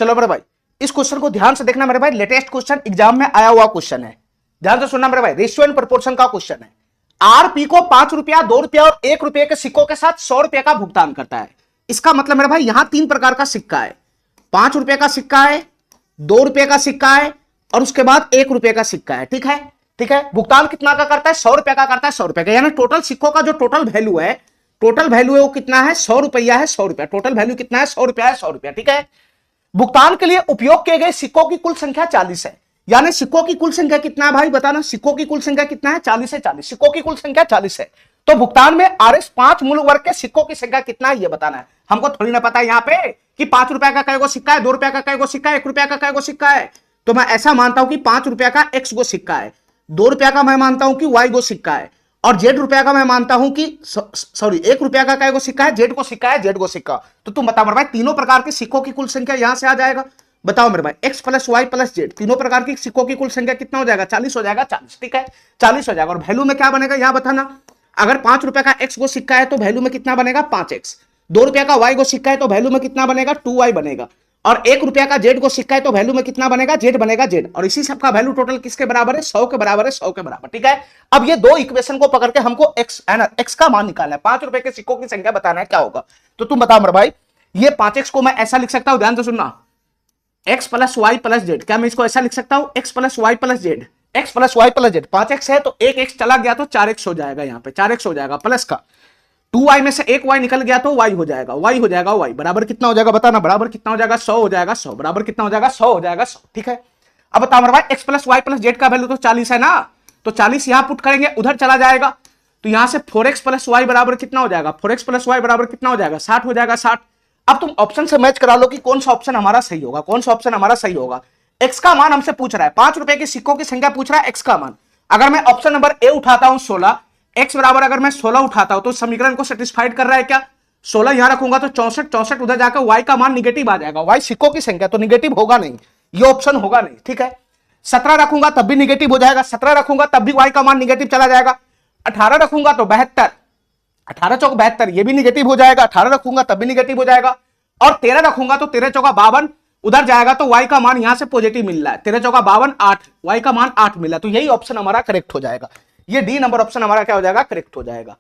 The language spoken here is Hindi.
चलो मेरे भाई इस क्वेश्चन को ध्यान से देखना मेरे भाई, लेटेस्ट क्वेश्चन एग्जाम में आया हुआ क्वेश्चन है, ध्यान से सुनना मेरे भाई। रेशियो एंड प्रोपोर्शन का क्वेश्चन है। आरपी को 5 रुपया, 2 रुपया और 1 रुपये के सिक्कों के साथ 100 रुपये का भुगतान करता है। इसका मतलब मेरे भाई यहां 3 प्रकार का सिक्का है, 5 रुपये का सिक्का है, 2 रुपये का सिक्का है और उसके बाद 1 रुपये का सिक्का है। ठीक है, ठीक है। भुगतान कितना का करता है? 100 रुपये का करता है, 100 रुपये का। यानी टोटल सिक्कों का जो टोटल वैल्यू है, टोटल वैल्यू है वो कितना है? 100 रुपया है, 100 रुपया। टोटल वैल्यू कितना है? 100 रुपया है, 100 रुपया। ठीक है। भुगतान के लिए उपयोग किए गए सिक्कों की कुल संख्या 40 है। यानी सिक्कों की कुल संख्या कितना है भाई बताना? सिक्कों की कुल संख्या कितना है? 40 है, 40। सिक्कों की कुल संख्या 40 है। तो भुगतान में आरएस 5 मूल वर्ग के सिक्कों की संख्या कितना है ये बताना है। हमको थोड़ी ना पता है यहाँ पे कि 5 रुपया का कई सिक्का है, 2 रुपया का कई सिक्का है, 1 रुपया का कई सिक्का है। तो मैं ऐसा मानता हूं कि 5 रुपया का एक्स गो सिक्का है, 2 रुपया का मैं मानता हूं कि वाई गो सिक्का है, और जेड रुपया का मैं मानता हूं कि 1 रुपया का कई सिक्का है, जेड को सिक्का है, जेड को सिक्का। तो तुम बताओ मेरे भाई तीनों प्रकार के सिक्कों की कुल संख्या यहां से आ जाएगा। बताओ मेरे भाई x plus y plus z, तीनों प्रकार की सिक्कों की कुल संख्या कितना हो जाएगा? 40 हो जाएगा, 40। ठीक है, 40 हो जाएगा। और वैल्यू में क्या बनेगा यहां बताना? अगर 5 रुपया का एक्स गो सिक्का है तो वैल्यू में कितना बनेगा? 5x। 2 रुपया का वाई गो सिक्का है तो वैल्यू में कितना बनेगा? 2y बनेगा। और 1 रुपया का जेड को सिक्का है तो वैल्यू में कितना बनेगा? जेड बनेगा, जेड। और इसी सबका वैल्यू टोटल किसके बराबर है? 100 के बराबर है, 100 के बराबर। ठीक है। अब ये दो इक्वेशन को पकड़ के हमको एक्स का मान निकालना है, 5 रुपए के सिक्कों की संख्या बताना है, क्या होगा। तो तुम बताओ मेरे भाई, ये 5x को मैं ऐसा लिख सकता हूं, ध्यान से सुनना, x plus y plus z. क्या मैं इसको ऐसा लिख सकता हूं? x plus y plus z, x plus y plus z. 5x है तो 1x चला गया तो 4x हो जाएगा, यहाँ पे 4x हो जाएगा प्लस का 2y में से 1y निकल गया तो y हो जाएगा, y हो जाएगा, y बराबर कितना हो जाएगा बताना? बराबर कितना हो जाएगा? 100 हो जाएगा, 100 बराबर कितना हो जाएगा? 100 हो जाएगा, 100। ठीक है। अब बताओ मेरे भाई x plus y plus z का वैल्यू तो 40 है ना, तो 40 यहां पुट करेंगे, उधर चला जाएगा तो यहां से 4x प्लस वाई बराबर कितना हो जाएगा? 4x प्लस वाई बराबर कितना हो जाएगा? 60 हो जाएगा, 60। अब तुम ऑप्शन से मैच करा लो कि कौन सा ऑप्शन हमारा सही होगा, कौन सा ऑप्शन हमारा सही होगा। x का मान हमसे पूछ रहा है, 5 रुपए के सिक्कों की संख्या पूछ रहा है, x का मान। अगर मैं ऑप्शन नंबर ए उठाता हूं 16, x बराबर अगर मैं 16 उठाता हूं तो समीकरण को सेटिस्फाइड कर रहा है क्या? 16 यहां रखूंगा तो 64, 64 उधर जाकर y का मान निगेटिव आ जाएगा, y सिक्कों की संख्या तो निगेटिव होगा नहीं, ये ऑप्शन होगा नहीं। ठीक है। 17 रखूंगा तब भी निगेटिव हो जाएगा, 17 रखूंगा तब भी y का मान निगेटिव चला जाएगा। 18 रखूंगा तो 72, 18 चौक 72, ये भी निगेटिव हो जाएगा। 18 रखूंगा तब भी निगेटिव हो जाएगा। और 13 रखूंगा तो 13 चौका 52, उधर जाएगा तो y का मान यहां से पॉजिटिव मिल रहा है, 13 चौका 52, 8, y का मान 8 मिला, तो यही ऑप्शन हमारा करेक्ट हो जाएगा। ये डी नंबर ऑप्शन हमारा क्या हो जाएगा? करेक्ट हो जाएगा।